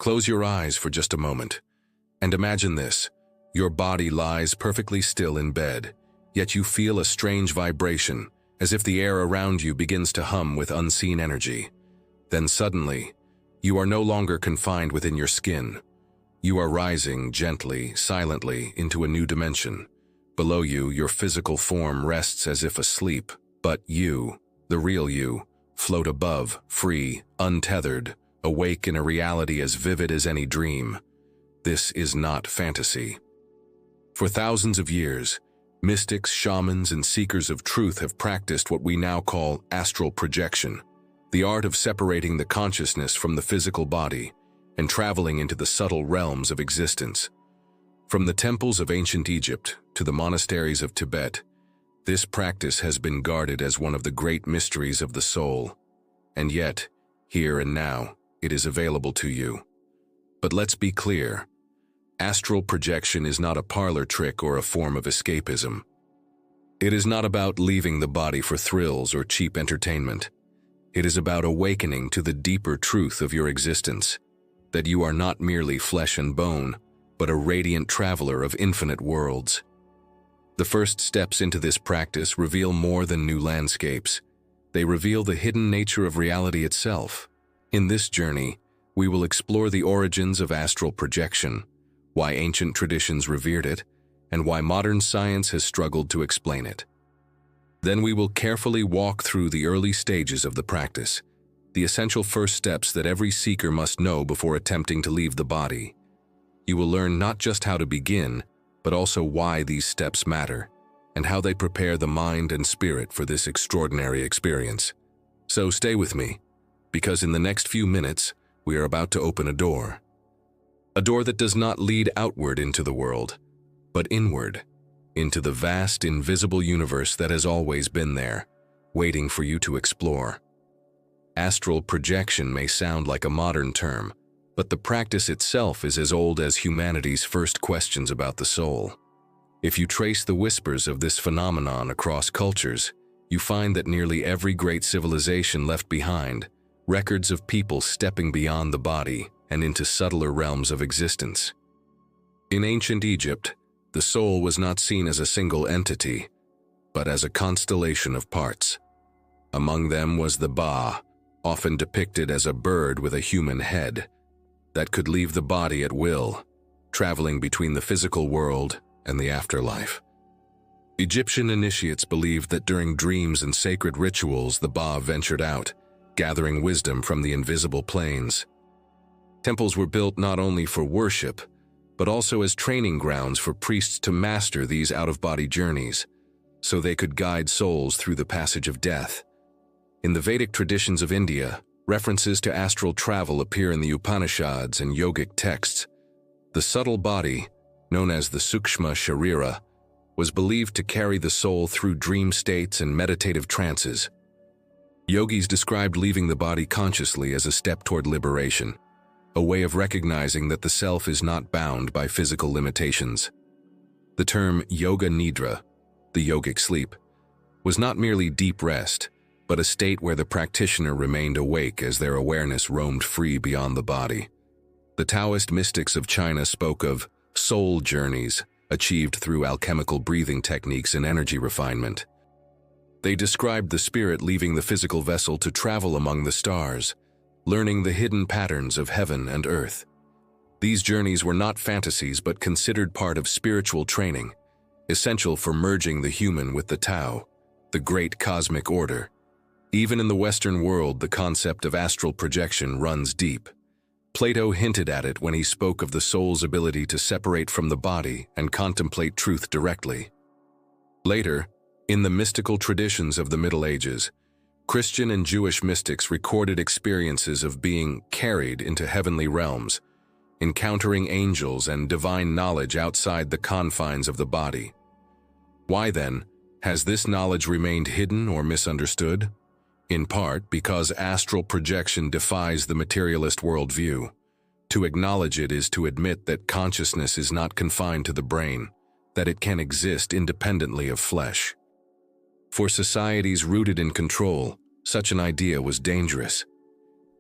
Close your eyes for just a moment, and imagine this. Your body lies perfectly still in bed, yet you feel a strange vibration, as if the air around you begins to hum with unseen energy. Then suddenly, you are no longer confined within your skin. You are rising gently, silently, into a new dimension. Below you, your physical form rests as if asleep, but you, the real you, float above, free, untethered, awake in a reality as vivid as any dream. This is not fantasy. For thousands of years, mystics, shamans, and seekers of truth have practiced what we now call astral projection, the art of separating the consciousness from the physical body and traveling into the subtle realms of existence. From the temples of ancient Egypt to the monasteries of Tibet, this practice has been guarded as one of the great mysteries of the soul. And yet, here and now, it is available to you. But let's be clear. Astral projection is not a parlor trick or a form of escapism. It is not about leaving the body for thrills or cheap entertainment. It is about awakening to the deeper truth of your existence, that you are not merely flesh and bone, but a radiant traveler of infinite worlds. The first steps into this practice reveal more than new landscapes. They reveal the hidden nature of reality itself. In this journey, we will explore the origins of astral projection, why ancient traditions revered it, and why modern science has struggled to explain it. Then we will carefully walk through the early stages of the practice, the essential first steps that every seeker must know before attempting to leave the body. You will learn not just how to begin, but also why these steps matter, and how they prepare the mind and spirit for this extraordinary experience. So stay with me, because in the next few minutes, we are about to open a door. A door that does not lead outward into the world, but inward, into the vast, invisible universe that has always been there, waiting for you to explore. Astral projection may sound like a modern term, but the practice itself is as old as humanity's first questions about the soul. If you trace the whispers of this phenomenon across cultures, you find that nearly every great civilization left behind records of people stepping beyond the body and into subtler realms of existence. In ancient Egypt, the soul was not seen as a single entity, but as a constellation of parts. Among them was the Ba, often depicted as a bird with a human head, that could leave the body at will, traveling between the physical world and the afterlife. Egyptian initiates believed that during dreams and sacred rituals the Ba ventured out, gathering wisdom from the invisible planes. Temples were built not only for worship, but also as training grounds for priests to master these out-of-body journeys, so they could guide souls through the passage of death. In the Vedic traditions of India, references to astral travel appear in the Upanishads and yogic texts. The subtle body, known as the Sukshma Sharira, was believed to carry the soul through dream states and meditative trances. Yogis described leaving the body consciously as a step toward liberation, a way of recognizing that the self is not bound by physical limitations. The term yoga nidra, the yogic sleep, was not merely deep rest, but a state where the practitioner remained awake as their awareness roamed free beyond the body. The Taoist mystics of China spoke of soul journeys achieved through alchemical breathing techniques and energy refinement. They described the spirit leaving the physical vessel to travel among the stars, learning the hidden patterns of heaven and earth. These journeys were not fantasies but considered part of spiritual training, essential for merging the human with the Tao, the great cosmic order. Even in the Western world, the concept of astral projection runs deep. Plato hinted at it when he spoke of the soul's ability to separate from the body and contemplate truth directly. Later, in the mystical traditions of the Middle Ages, Christian and Jewish mystics recorded experiences of being carried into heavenly realms, encountering angels and divine knowledge outside the confines of the body. Why then has this knowledge remained hidden or misunderstood? In part because astral projection defies the materialist worldview. To acknowledge it is to admit that consciousness is not confined to the brain, that it can exist independently of flesh. For societies rooted in control, such an idea was dangerous.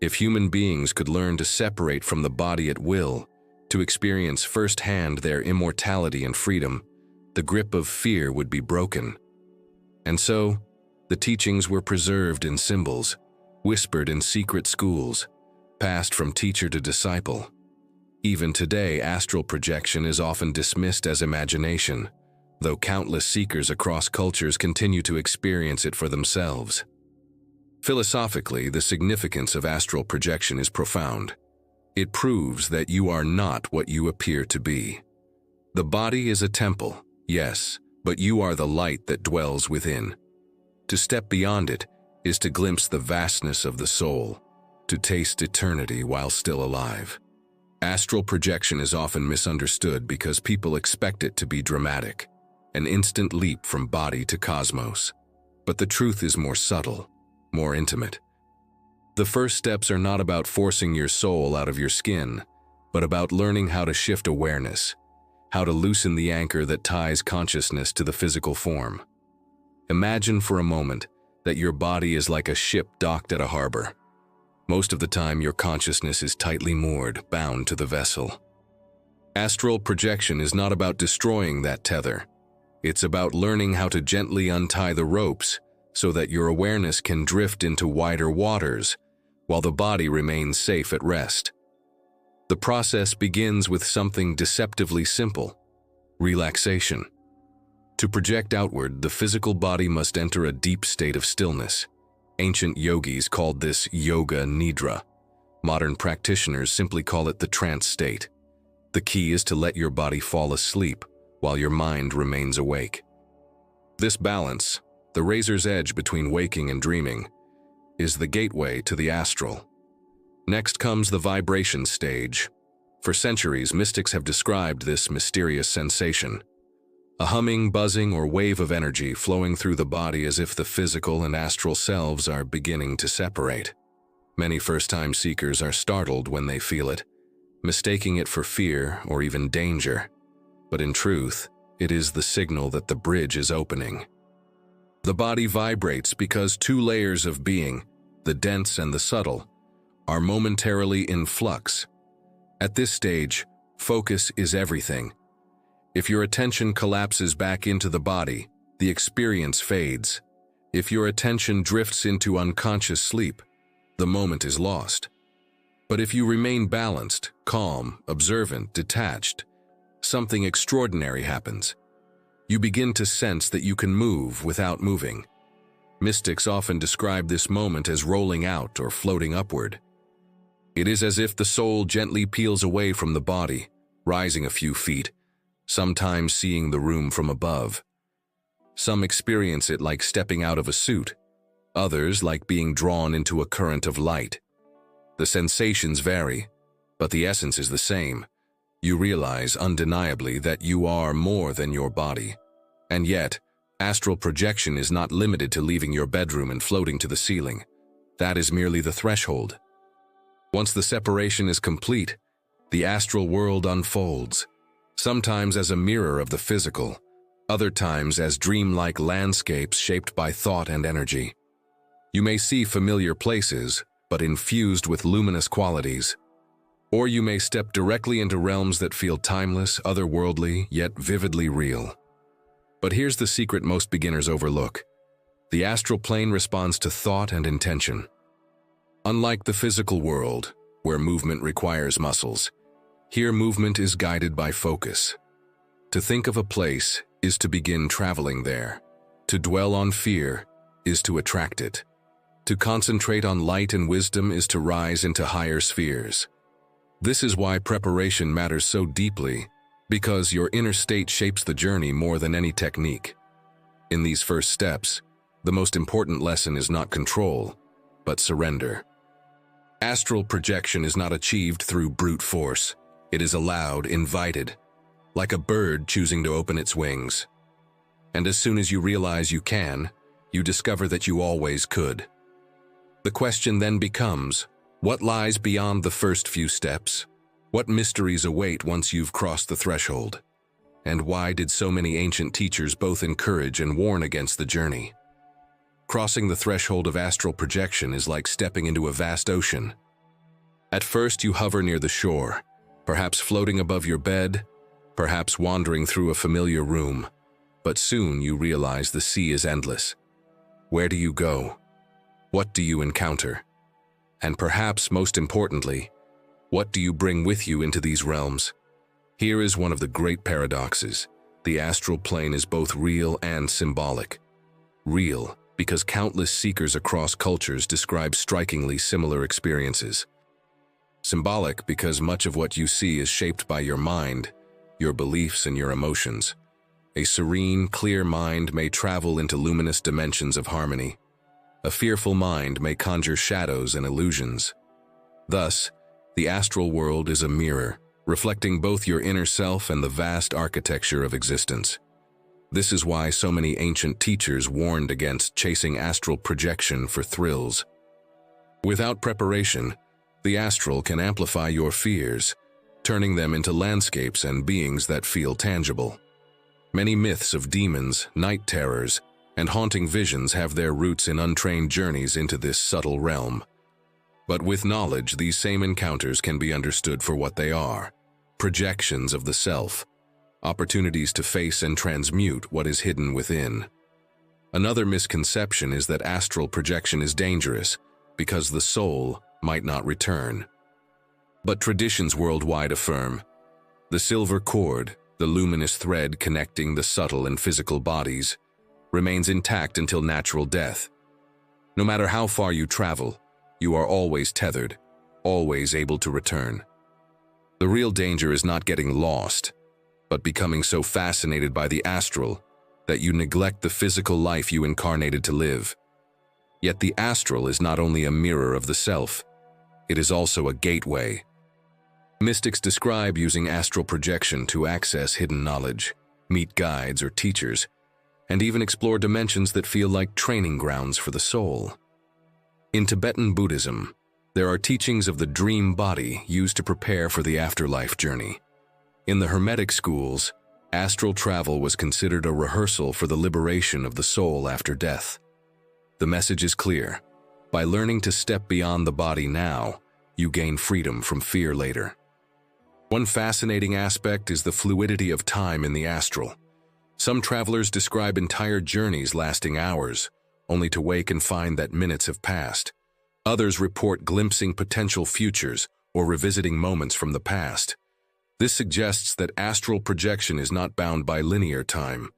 If human beings could learn to separate from the body at will, to experience firsthand their immortality and freedom, the grip of fear would be broken. And so, the teachings were preserved in symbols, whispered in secret schools, passed from teacher to disciple. Even today, astral projection is often dismissed as imagination, though countless seekers across cultures continue to experience it for themselves. Philosophically, the significance of astral projection is profound. It proves that you are not what you appear to be. The body is a temple, yes, but you are the light that dwells within. To step beyond it is to glimpse the vastness of the soul, to taste eternity while still alive. Astral projection is often misunderstood because people expect it to be dramatic, an instant leap from body to cosmos. But the truth is more subtle, more intimate. The first steps are not about forcing your soul out of your skin, but about learning how to shift awareness, how to loosen the anchor that ties consciousness to the physical form. Imagine for a moment that your body is like a ship docked at a harbor. Most of the time, your consciousness is tightly moored, bound to the vessel. Astral projection is not about destroying that tether. It's about learning how to gently untie the ropes so that your awareness can drift into wider waters while the body remains safe at rest. The process begins with something deceptively simple: relaxation. To project outward, the physical body must enter a deep state of stillness. Ancient yogis called this yoga nidra. Modern practitioners simply call it the trance state. The key is to let your body fall asleep while your mind remains awake. This balance, the razor's edge between waking and dreaming, is the gateway to the astral. Next comes the vibration stage. For centuries, mystics have described this mysterious sensation: a humming, buzzing, or wave of energy flowing through the body as if the physical and astral selves are beginning to separate. Many first-time seekers are startled when they feel it, mistaking it for fear or even danger. But in truth, it is the signal that the bridge is opening. The body vibrates because two layers of being, the dense and the subtle, are momentarily in flux. At this stage, focus is everything. If your attention collapses back into the body, the experience fades. If your attention drifts into unconscious sleep, the moment is lost. But if you remain balanced, calm, observant, detached, something extraordinary happens. You begin to sense that you can move without moving. Mystics often describe this moment as rolling out or floating upward. It is as if the soul gently peels away from the body, rising a few feet, sometimes seeing the room from above. Some experience it like stepping out of a suit, others like being drawn into a current of light. The sensations vary, but the essence is the same. You realize undeniably that you are more than your body. And yet, astral projection is not limited to leaving your bedroom and floating to the ceiling. That is merely the threshold. Once the separation is complete, the astral world unfolds, sometimes as a mirror of the physical, other times as dreamlike landscapes shaped by thought and energy. You may see familiar places, but infused with luminous qualities. Or you may step directly into realms that feel timeless, otherworldly, yet vividly real. But here's the secret most beginners overlook. The astral plane responds to thought and intention. Unlike the physical world, where movement requires muscles, here movement is guided by focus. To think of a place is to begin traveling there. To dwell on fear is to attract it. To concentrate on light and wisdom is to rise into higher spheres. This is why preparation matters so deeply, because your inner state shapes the journey more than any technique. In these first steps, the most important lesson is not control, but surrender. Astral projection is not achieved through brute force. It is allowed, invited, like a bird choosing to open its wings. And as soon as you realize you can, you discover that you always could. The question then becomes, what lies beyond the first few steps? What mysteries await once you've crossed the threshold? And why did so many ancient teachers both encourage and warn against the journey? Crossing the threshold of astral projection is like stepping into a vast ocean, At first, you hover near the shore, perhaps floating above your bed, perhaps wandering through a familiar room, but soon you realize the sea is endless. Where do you go? What do you encounter? And perhaps most importantly, what do you bring with you into these realms? Here is one of the great paradoxes. The astral plane is both real and symbolic. Real, because countless seekers across cultures describe strikingly similar experiences. Symbolic, because much of what you see is shaped by your mind, your beliefs, and your emotions. A serene, clear mind may travel into luminous dimensions of harmony. A fearful mind may conjure shadows and illusions. Thus, the astral world is a mirror, reflecting both your inner self and the vast architecture of existence. This is why so many ancient teachers warned against chasing astral projection for thrills. Without preparation, the astral can amplify your fears, turning them into landscapes and beings that feel tangible. Many myths of demons, night terrors, and haunting visions have their roots in untrained journeys into this subtle realm. But with knowledge, these same encounters can be understood for what they are: projections of the self, opportunities to face and transmute what is hidden within. Another misconception is that astral projection is dangerous because the soul might not return. But traditions worldwide affirm the silver cord, the luminous thread connecting the subtle and physical bodies, remains intact until natural death. No matter how far you travel, you are always tethered, always able to return. The real danger is not getting lost, but becoming so fascinated by the astral that you neglect the physical life you incarnated to live. Yet the astral is not only a mirror of the self, it is also a gateway. Mystics describe using astral projection to access hidden knowledge, meet guides or teachers, and even explore dimensions that feel like training grounds for the soul. In Tibetan Buddhism, there are teachings of the dream body used to prepare for the afterlife journey. In the Hermetic schools, astral travel was considered a rehearsal for the liberation of the soul after death. The message is clear: by learning to step beyond the body now, you gain freedom from fear later. One fascinating aspect is the fluidity of time in the astral. Some travelers describe entire journeys lasting hours, only to wake and find that minutes have passed. Others report glimpsing potential futures or revisiting moments from the past. This suggests that astral projection is not bound by linear time,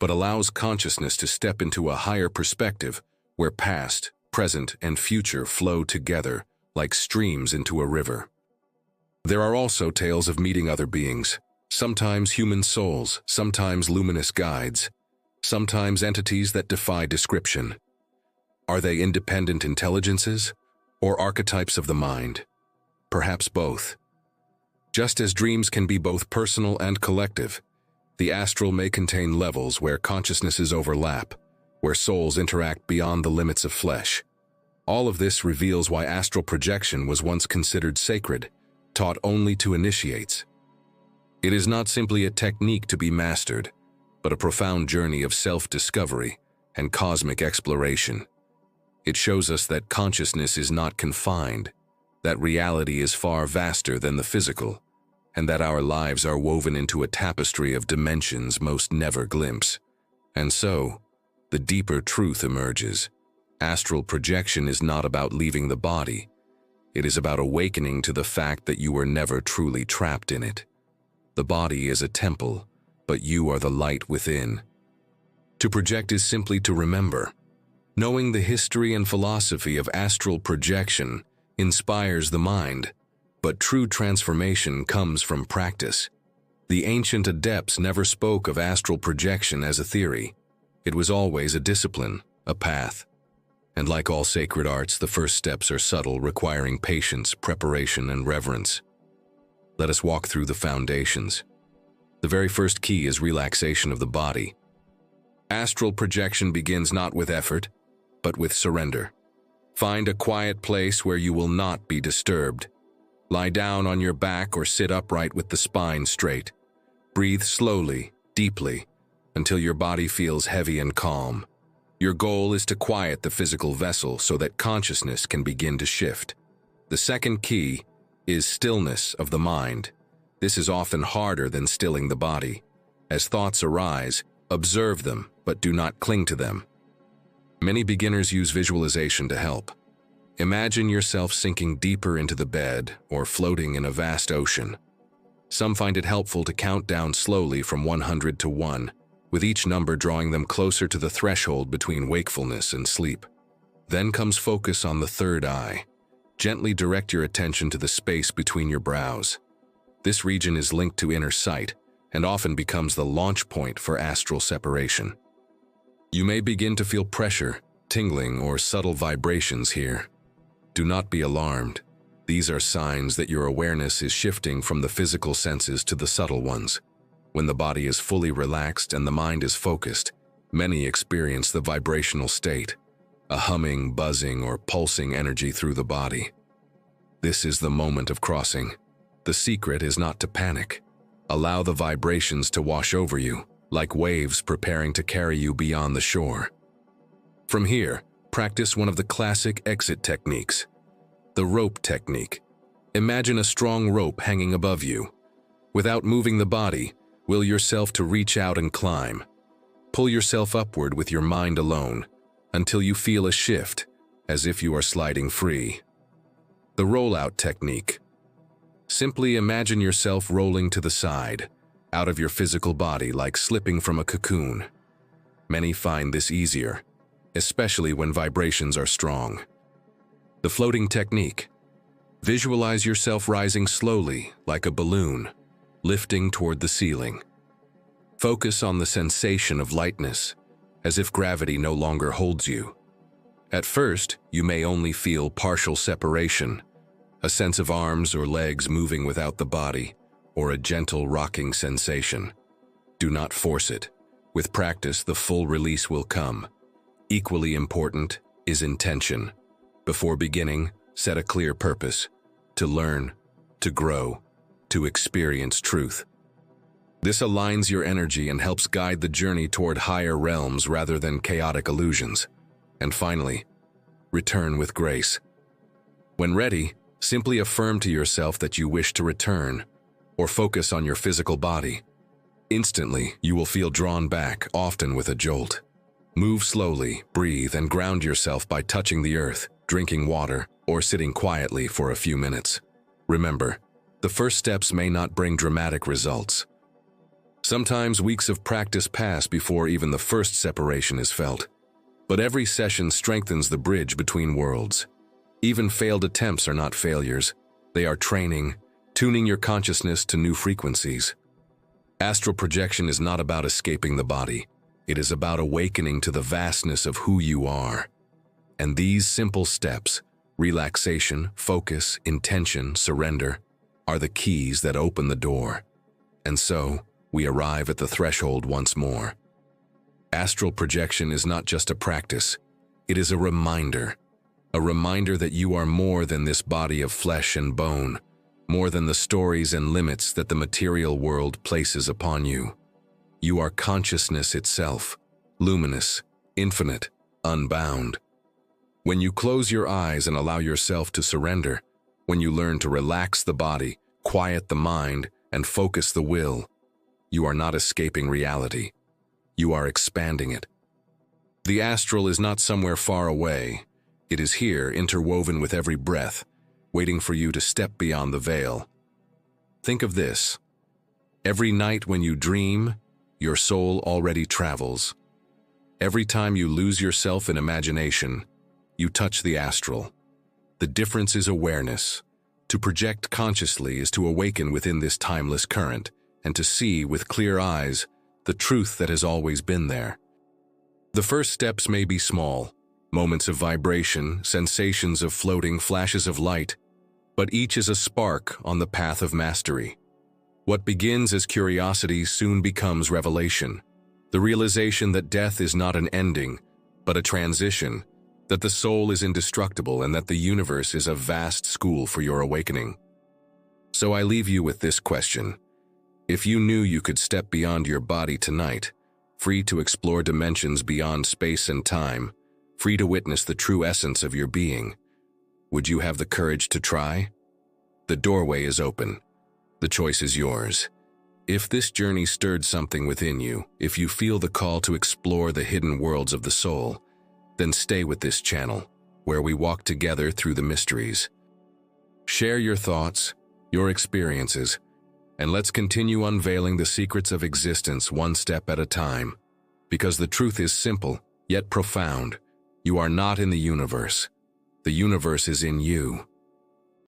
but allows consciousness to step into a higher perspective where past, present, and future flow together like streams into a river. There are also tales of meeting other beings, sometimes human souls, sometimes luminous guides, sometimes entities that defy description. Are they independent intelligences or archetypes of the mind? Perhaps both. Just as dreams can be both personal and collective, the astral may contain levels where consciousnesses overlap, where souls interact beyond the limits of flesh. All of this reveals why astral projection was once considered sacred, taught only to initiates. It is not simply a technique to be mastered, but a profound journey of self-discovery and cosmic exploration. It shows us that consciousness is not confined, that reality is far vaster than the physical, and that our lives are woven into a tapestry of dimensions most never glimpse. And so, the deeper truth emerges. Astral projection is not about leaving the body. It is about awakening to the fact that you were never truly trapped in it. The body is a temple, but you are the light within. To project is simply to remember. Knowing the history and philosophy of astral projection inspires the mind, but true transformation comes from practice. The ancient adepts never spoke of astral projection as a theory. It was always a discipline, a path. And like all sacred arts, the first steps are subtle, requiring patience, preparation, and reverence. Let us walk through the foundations. The very first key is relaxation of the body. Astral projection begins not with effort, but with surrender. Find a quiet place where you will not be disturbed. Lie down on your back or sit upright with the spine straight. Breathe slowly, deeply, until your body feels heavy and calm. Your goal is to quiet the physical vessel so that consciousness can begin to shift. The second key is stillness of the mind. This is often harder than stilling the body. As thoughts arise, observe them, but do not cling to them. Many beginners use visualization to help. Imagine yourself sinking deeper into the bed or floating in a vast ocean. Some find it helpful to count down slowly from 100 to 1, with each number drawing them closer to the threshold between wakefulness and sleep. Then comes focus on the third eye. Gently direct your attention to the space between your brows. This region is linked to inner sight and often becomes the launch point for astral separation. You may begin to feel pressure, tingling, or subtle vibrations here. Do not be alarmed. These are signs that your awareness is shifting from the physical senses to the subtle ones. When the body is fully relaxed and the mind is focused, many experience the vibrational state, a humming, buzzing, or pulsing energy through the body. This is the moment of crossing. The secret is not to panic. Allow the vibrations to wash over you, like waves preparing to carry you beyond the shore. From here, practice one of the classic exit techniques, the rope technique. Imagine a strong rope hanging above you. Without moving the body, will yourself to reach out and climb. Pull yourself upward with your mind alone, until you feel a shift, as if you are sliding free. The rollout technique. Simply imagine yourself rolling to the side, out of your physical body like slipping from a cocoon. Many find this easier, especially when vibrations are strong. The floating technique. Visualize yourself rising slowly, like a balloon, lifting toward the ceiling. Focus on the sensation of lightness, as if gravity no longer holds you. At first, you may only feel partial separation, a sense of arms or legs moving without the body, or a gentle rocking sensation. Do not force it. With practice, the full release will come. Equally important is intention. Before beginning, set a clear purpose: to learn, to grow, to experience truth. This aligns your energy and helps guide the journey toward higher realms rather than chaotic illusions. And finally, return with grace. When ready, simply affirm to yourself that you wish to return, or focus on your physical body. Instantly, you will feel drawn back, often with a jolt. Move slowly, breathe, and ground yourself by touching the earth, drinking water, or sitting quietly for a few minutes. Remember, the first steps may not bring dramatic results. Sometimes weeks of practice pass before even the first separation is felt. But every session strengthens the bridge between worlds. Even failed attempts are not failures. They are training, tuning your consciousness to new frequencies. Astral projection is not about escaping the body. It is about awakening to the vastness of who you are. And these simple steps, relaxation, focus, intention, surrender, are the keys that open the door. And so, we arrive at the threshold once more. Astral projection is not just a practice. It is a reminder that you are more than this body of flesh and bone, more than the stories and limits that the material world places upon you. You are consciousness itself, luminous, infinite, unbound. When you close your eyes and allow yourself to surrender, when you learn to relax the body, quiet the mind, and focus the will, you are not escaping reality. You are expanding it. The astral is not somewhere far away. It is here, interwoven with every breath, waiting for you to step beyond the veil. Think of this. Every night when you dream, your soul already travels. Every time you lose yourself in imagination, you touch the astral. The difference is awareness. To project consciously is to awaken within this timeless current, and to see with clear eyes the truth that has always been there. The first steps may be small, moments of vibration, sensations of floating, flashes of light, but each is a spark on the path of mastery. What begins as curiosity soon becomes revelation, the realization that death is not an ending, but a transition, that the soul is indestructible, and that the universe is a vast school for your awakening. So I leave you with this question. If you knew you could step beyond your body tonight, free to explore dimensions beyond space and time, free to witness the true essence of your being, would you have the courage to try? The doorway is open. The choice is yours. If this journey stirred something within you, if you feel the call to explore the hidden worlds of the soul, then stay with this channel, where we walk together through the mysteries. Share your thoughts, your experiences, and let's continue unveiling the secrets of existence one step at a time. Because the truth is simple, yet profound. You are not in the universe. The universe is in you.